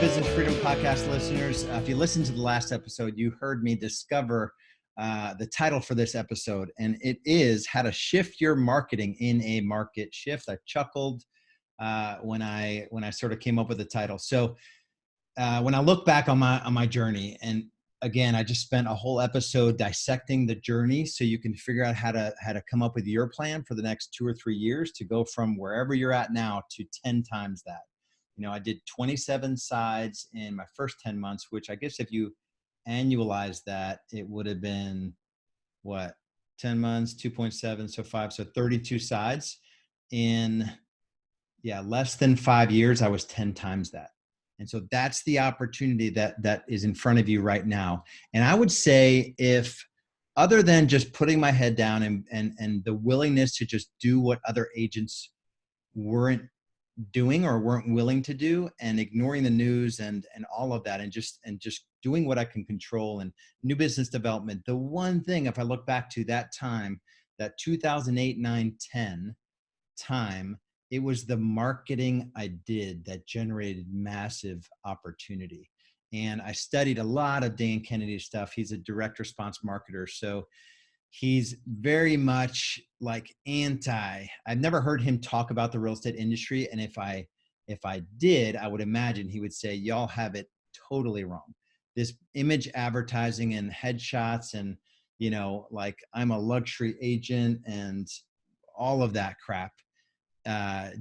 Business Freedom Podcast listeners. If you listened to the last episode, you heard me discover the title for this episode, and it is How to Shift Your Marketing in a Market Shift. I chuckled when I sort of came up with the title. So when I look back on my journey, and again, I just spent a whole episode dissecting the journey so you can figure out how to come up with your plan for the next 2 or 3 years to go from wherever you're at now to 10 times that. You know, I did 27 sides in my first 10 months, which I guess if you annualize that, it would have been what, 10 months, 2.7, so 5, so 32 sides in, less than 5 years. I was 10 times that. And so that's the opportunity that is in front of you right now. And I would say, if other than just putting my head down and the willingness to just do what other agents weren't doing or weren't willing to do, and ignoring the news and all of that, and just doing what I can control and new business development. The one thing, if I look back to that time, that 2008, 9, 10 time, it was the marketing I did that generated massive opportunity. And I studied a lot of Dan Kennedy's stuff. He's a direct response marketer. So he's very much like I've never heard him talk about the real estate industry. And if I did, I would imagine he would say, y'all have it totally wrong. This image advertising and headshots and, like I'm a luxury agent and all of that crap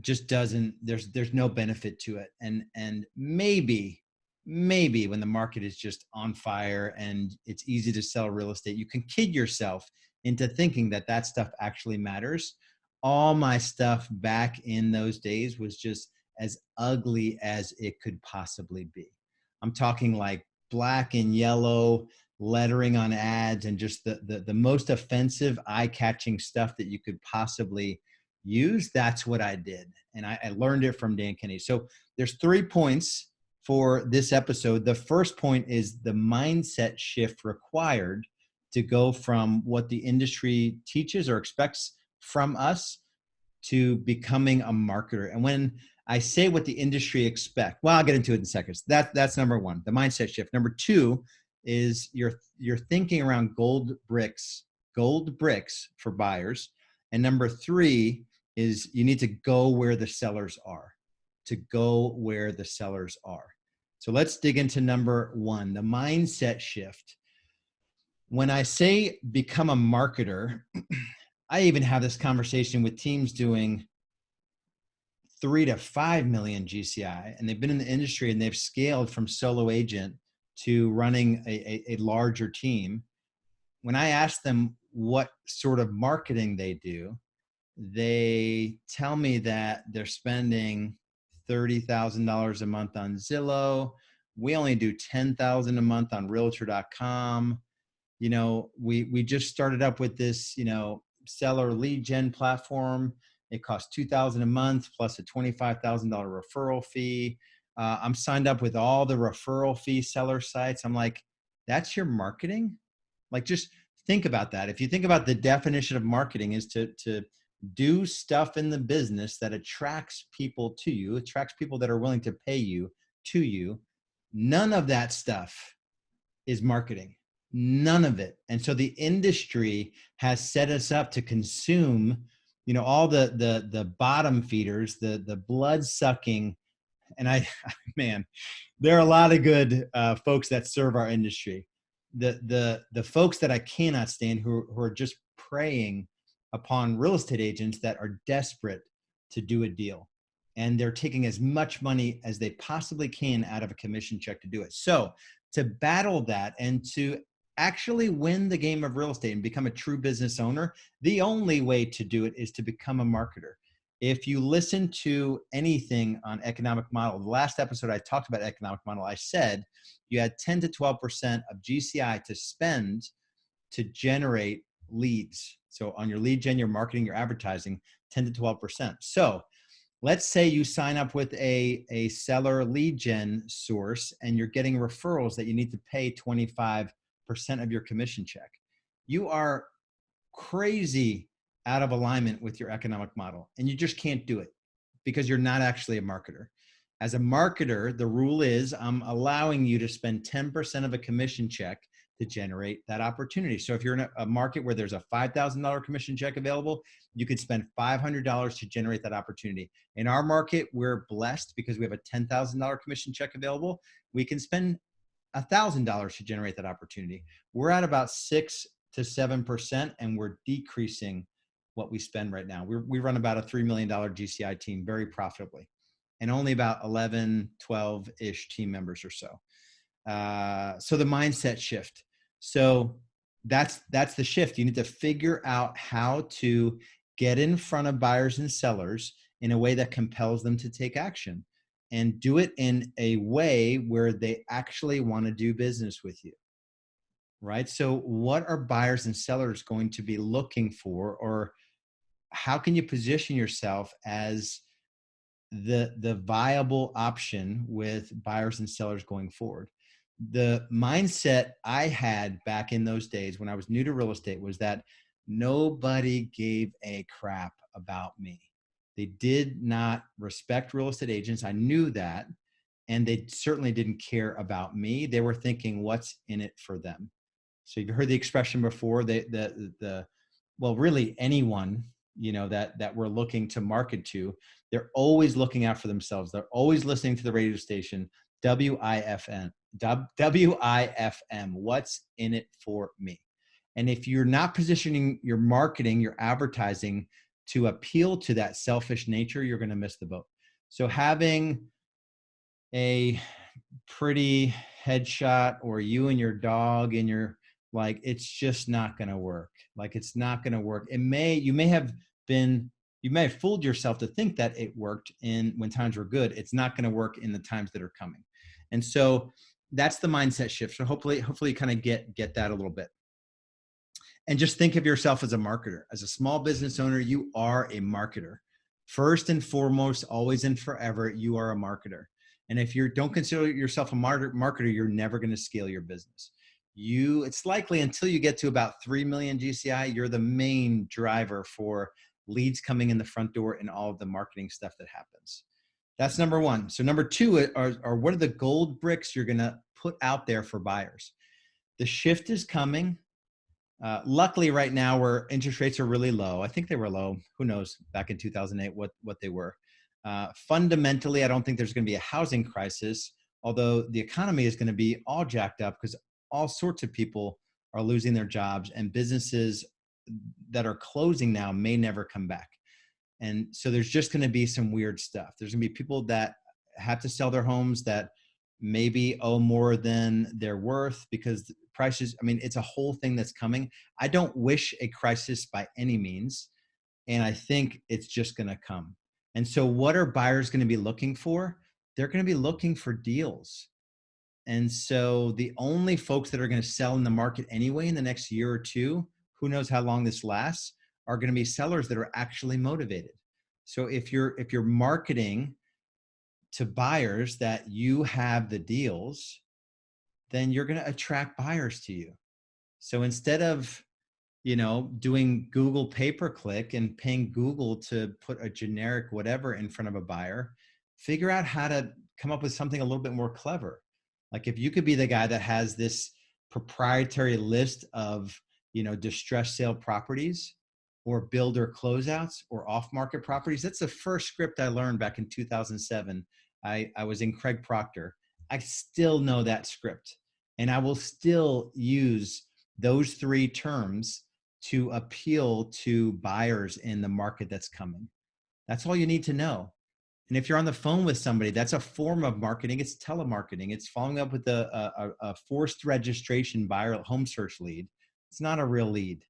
just doesn't, there's no benefit to it. And maybe when the market is just on fire and it's easy to sell real estate, you can kid yourself into thinking that stuff actually matters. All my stuff back in those days was just as ugly as it could possibly be. I'm talking like black and yellow lettering on ads and just the most offensive, eye-catching stuff that you could possibly use. That's what I did. And I learned it from Dan Kennedy. So there's 3 points for this episode. The first point is the mindset shift required to go from what the industry teaches or expects from us to becoming a marketer. And when I say what the industry expects, well, I'll get into it in seconds. That's number one, the mindset shift. Number two is your thinking around gold bricks for buyers. And number three is you need to go where the sellers are. So let's dig into number one, the mindset shift. When I say become a marketer, I even have this conversation with teams doing 3 to 5 million GCI, and they've been in the industry and they've scaled from solo agent to running a larger team. When I ask them what sort of marketing they do, they tell me that they're spending $30,000 a month on Zillow. We only do $10,000 a month on realtor.com. We just started up with this, seller lead gen platform. It costs $2,000 a month plus a $25,000 referral fee. I'm signed up with all the referral fee seller sites. I'm like, that's your marketing? Like, just think about that. If you think about the definition of marketing is to do stuff in the business that attracts people to you, attracts people that are willing to pay you to you. None of that stuff is marketing. None of it. And so the industry has set us up to consume, all the bottom feeders, the blood sucking. And man, there are a lot of good folks that serve our industry. The folks that I cannot stand who are just preying upon real estate agents that are desperate to do a deal. And they're taking as much money as they possibly can out of a commission check to do it. So to battle that and to actually win the game of real estate and become a true business owner, the only way to do it is to become a marketer. If you listen to anything on economic model, the last episode I talked about economic model, I said you had 10 to 12% of GCI to spend to generate leads. So on your lead gen, your marketing, your advertising, 10 to 12%. So let's say you sign up with a seller lead gen source and you're getting referrals that you need to pay 25% of your commission check. You are crazy out of alignment with your economic model, and you just can't do it because you're not actually a marketer. As a marketer, the rule is I'm allowing you to spend 10% of a commission check to generate that opportunity. So if you're in a market where there's a $5,000 commission check available, you could spend $500 to generate that opportunity. In our market, we're blessed because we have a $10,000 commission check available. We can spend $1,000 to generate that opportunity. We're at about 6 to 7%, and we're decreasing what we spend right now. We run about a $3 million GCI team very profitably, and only about 11, 12-ish team members or so. So the mindset shift. So that's the shift. You need to figure out how to get in front of buyers and sellers in a way that compels them to take action, and do it in a way where they actually want to do business with you, right? So what are buyers and sellers going to be looking for, or how can you position yourself as the viable option with buyers and sellers going forward? The mindset I had back in those days when I was new to real estate was that nobody gave a crap about me. They did not respect real estate agents. I knew that. And they certainly didn't care about me. They were thinking, what's in it for them? So you've heard the expression before, well, really anyone, that we're looking to market to, they're always looking out for themselves. They're always listening to the radio station, WIFM, what's in it for me? And if you're not positioning your marketing, your advertising to appeal to that selfish nature, you're going to miss the boat. So having a pretty headshot or you and your dog and you're like, it's just not going to work. Like, it's not going to work. You may have fooled yourself to think that it worked when times were good. It's not going to work in the times that are coming. And so that's the mindset shift. So hopefully you kind of get that a little bit. And just think of yourself as a marketer. As a small business owner, you are a marketer. First and foremost, always and forever, you are a marketer. And if you don't consider yourself a marketer, you're never going to scale your business. It's likely until you get to about 3 million GCI, you're the main driver for leads coming in the front door and all of the marketing stuff that happens. That's number one. So number two are what are the gold bricks you're going to put out there for buyers? The shift is coming. Luckily, right now, where interest rates are really low, I think they were low. Who knows back in 2008 what they were. Fundamentally, I don't think there's going to be a housing crisis, although the economy is going to be all jacked up because all sorts of people are losing their jobs, and businesses that are closing now may never come back. And so there's just going to be some weird stuff. There's going to be people that have to sell their homes that maybe owe more than they're worth because prices, it's a whole thing that's coming. I don't wish a crisis by any means, and I think it's just going to come. And so what are buyers going to be looking for? They're going to be looking for deals. And so the only folks that are going to sell in the market anyway in the next year or two, who knows how long this lasts, are going to be sellers that are actually motivated. So if you're marketing to buyers that you have the deals, then you're going to attract buyers to you. So instead of doing Google pay-per-click and paying Google to put a generic whatever in front of a buyer, figure out how to come up with something a little bit more clever. Like if you could be the guy that has this proprietary list of, distressed sale properties or builder closeouts or off-market properties. That's the first script I learned back in 2007. I was in Craig Proctor. I still know that script, and I will still use those three terms to appeal to buyers in the market that's coming. That's all you need to know. And if you're on the phone with somebody, that's a form of marketing. It's telemarketing. It's following up with a forced registration buyer home search lead. It's not a real lead.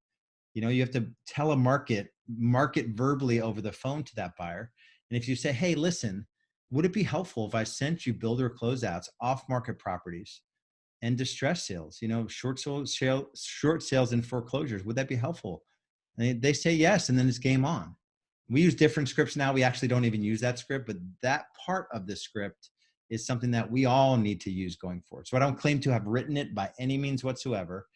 You have to market verbally over the phone to that buyer. And if you say, hey, listen, would it be helpful if I sent you builder closeouts, off-market properties, and distress sales, short sales and foreclosures? Would that be helpful? And they say yes, and then it's game on. We use different scripts now. We actually don't even use that script, but that part of the script is something that we all need to use going forward. So I don't claim to have written it by any means whatsoever.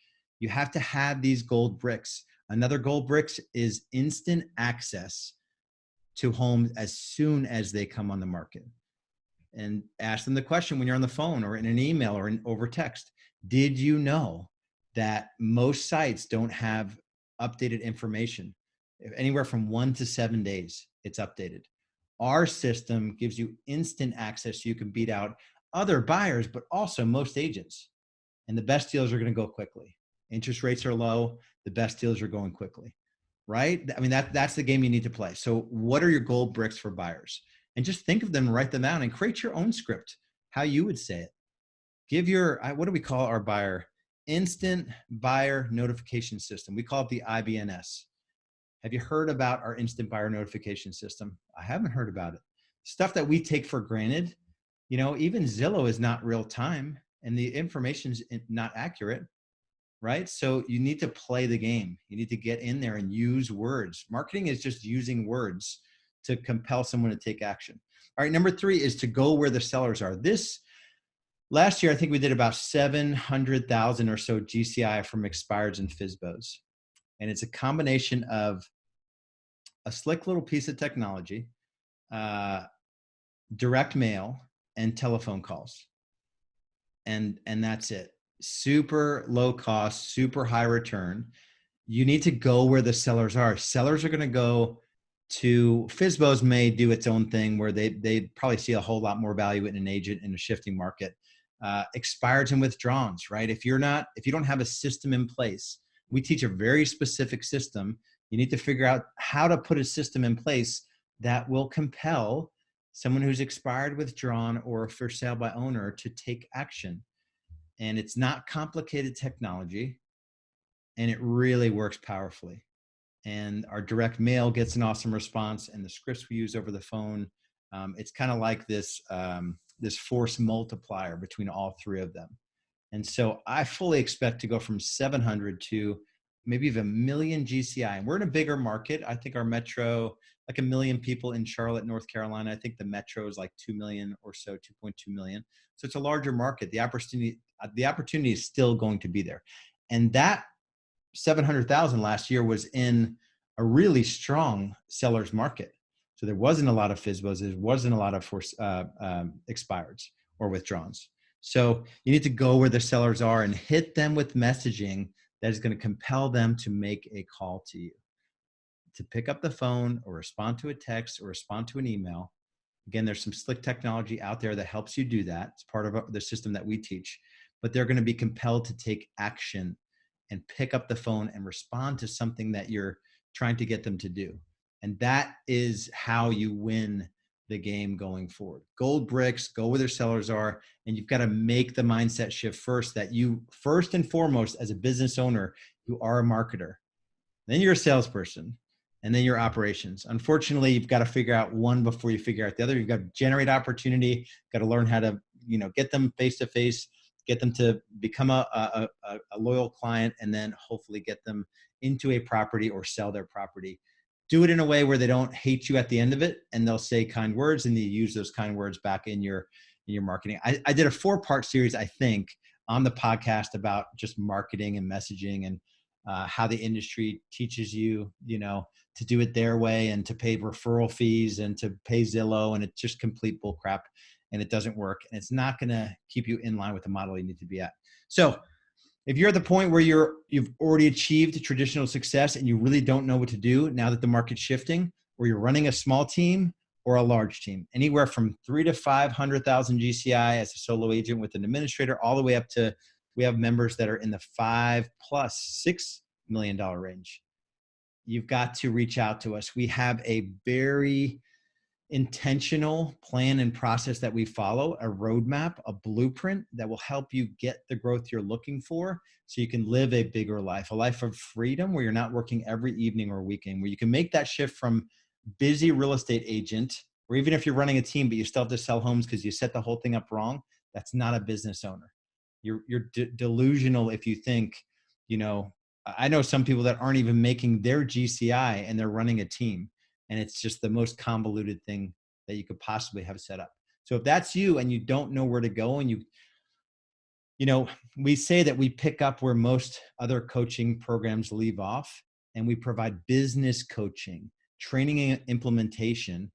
You have to have these gold bricks. Another gold bricks is instant access to homes as soon as they come on the market. and ask them the question when you're on the phone or in an email or over text. Did you know that most sites don't have updated information? Anywhere from 1 to 7 days, it's updated. Our system gives you instant access so you can beat out other buyers, but also most agents. And the best deals are going to go quickly. Interest rates are low. The best deals are going quickly, right? I mean, that's the game you need to play. So what are your gold bricks for buyers? And just think of them, write them down, and create your own script, how you would say it. Give your, what do we call our buyer? Instant buyer notification system. We call it the IBNS. Have you heard about our instant buyer notification system? I haven't heard about it. Stuff that we take for granted, even Zillow is not real time and the information's not accurate, right? So you need to play the game. You need to get in there and use words. Marketing is just using words to compel someone to take action. All right, number 3 is to go where the sellers are. Last year, I think we did about 700,000 or so GCI from expireds and FSBOs. And it's a combination of a slick little piece of technology, direct mail, and telephone calls. And that's it. Super low cost, super high return. You need to go where the sellers are. Sellers are going to go to FSBOs may do its own thing where they probably see a whole lot more value in an agent in a shifting market. Expireds and withdrawals, right? If you don't have a system in place, we teach a very specific system. You need to figure out how to put a system in place that will compel someone who's expired, withdrawn, or for sale by owner to take action. And it's not complicated technology, and it really works powerfully. And our direct mail gets an awesome response, and the scripts we use over the phone, it's kind of like this force multiplier between all 3 of them. And so I fully expect to go from 700 to maybe even 1 million GCI. And we're in a bigger market. I think our metro, like 1 million people in Charlotte, North Carolina. I think the metro is like 2 million or so, 2.2 million. So it's a larger market. The opportunity is still going to be there. And that 700,000 last year was in a really strong seller's market. So there wasn't a lot of FSBOs. There wasn't a lot of expireds or withdrawals. So you need to go where the sellers are and hit them with messaging that is going to compel them to make a call to you, to pick up the phone or respond to a text or respond to an email. Again, there's some slick technology out there that helps you do that. It's part of the system that we teach, but they're going to be compelled to take action and pick up the phone and respond to something that you're trying to get them to do. And that is how you win the game going forward. Gold bricks, go where their sellers are, and you've got to make the mindset shift first, that you, first and foremost, as a business owner, you are a marketer. Then you're a salesperson, and then your operations. Unfortunately, you've got to figure out one before you figure out the other. You've got to generate opportunity, got to learn how to, get them face to face, get them to become a loyal client, and then hopefully get them into a property or sell their property. Do it in a way where they don't hate you at the end of it, and they'll say kind words, and you use those kind words back in your marketing. I did a 4-part series, I think, on the podcast about just marketing and messaging and how the industry teaches you, to do it their way and to pay referral fees and to pay Zillow, and it's just complete bull crap, and it doesn't work, and it's not going to keep you in line with the model you need to be at. So if you're at the point where you've already achieved traditional success and you really don't know what to do now that the market's shifting, or you're running a small team or a large team, anywhere from 300,000 to 500,000 GCI as a solo agent with an administrator, all the way up to, we have members that are in the $5+ $6 million range. You've got to reach out to us. We have a very intentional plan and process that we follow, a roadmap, a blueprint that will help you get the growth you're looking for so you can live a bigger life, a life of freedom where you're not working every evening or weekend, where you can make that shift from busy real estate agent, or even if you're running a team, but you still have to sell homes because you set the whole thing up wrong. That's not a business owner. You're delusional if you think, I know some people that aren't even making their GCI and they're running a team. And it's just the most convoluted thing that you could possibly have set up. So if that's you and you don't know where to go, and we say that we pick up where most other coaching programs leave off, and we provide business coaching, training and implementation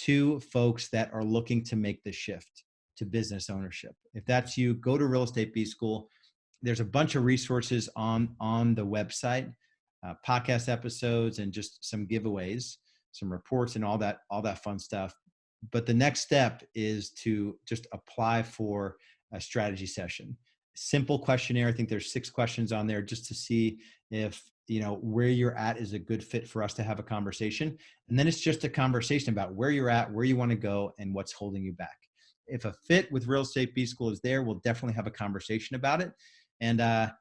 to folks that are looking to make the shift. to business ownership. If that's you, go to Real Estate B School. There's a bunch of resources on the website, podcast episodes, and just some giveaways, some reports, and all that fun stuff. But the next step is to just apply for a strategy session. Simple questionnaire. I think there's 6 questions on there just to see if, where you're at is a good fit for us to have a conversation. And then it's just a conversation about where you're at, where you want to go, and what's holding you back. If a fit with Real Estate B School is there, we'll definitely have a conversation about it. And I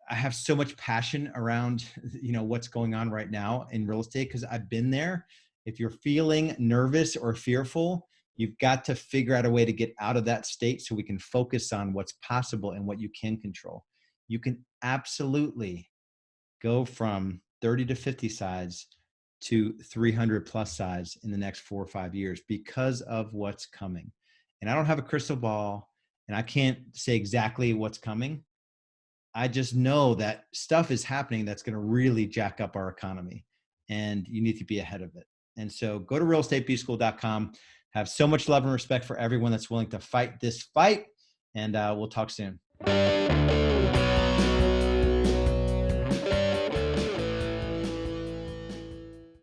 have so much passion around, what's going on right now in real estate, because I've been there. If you're feeling nervous or fearful, you've got to figure out a way to get out of that state so we can focus on what's possible and what you can control. You can absolutely go from 30 to 50 sides to 300 plus sides in the next 4 or 5 years because of what's coming. And I don't have a crystal ball, and I can't say exactly what's coming. I just know that stuff is happening that's going to really jack up our economy, and you need to be ahead of it. And so go to realestatebschool.com. Have so much love and respect for everyone that's willing to fight this fight, and we'll talk soon.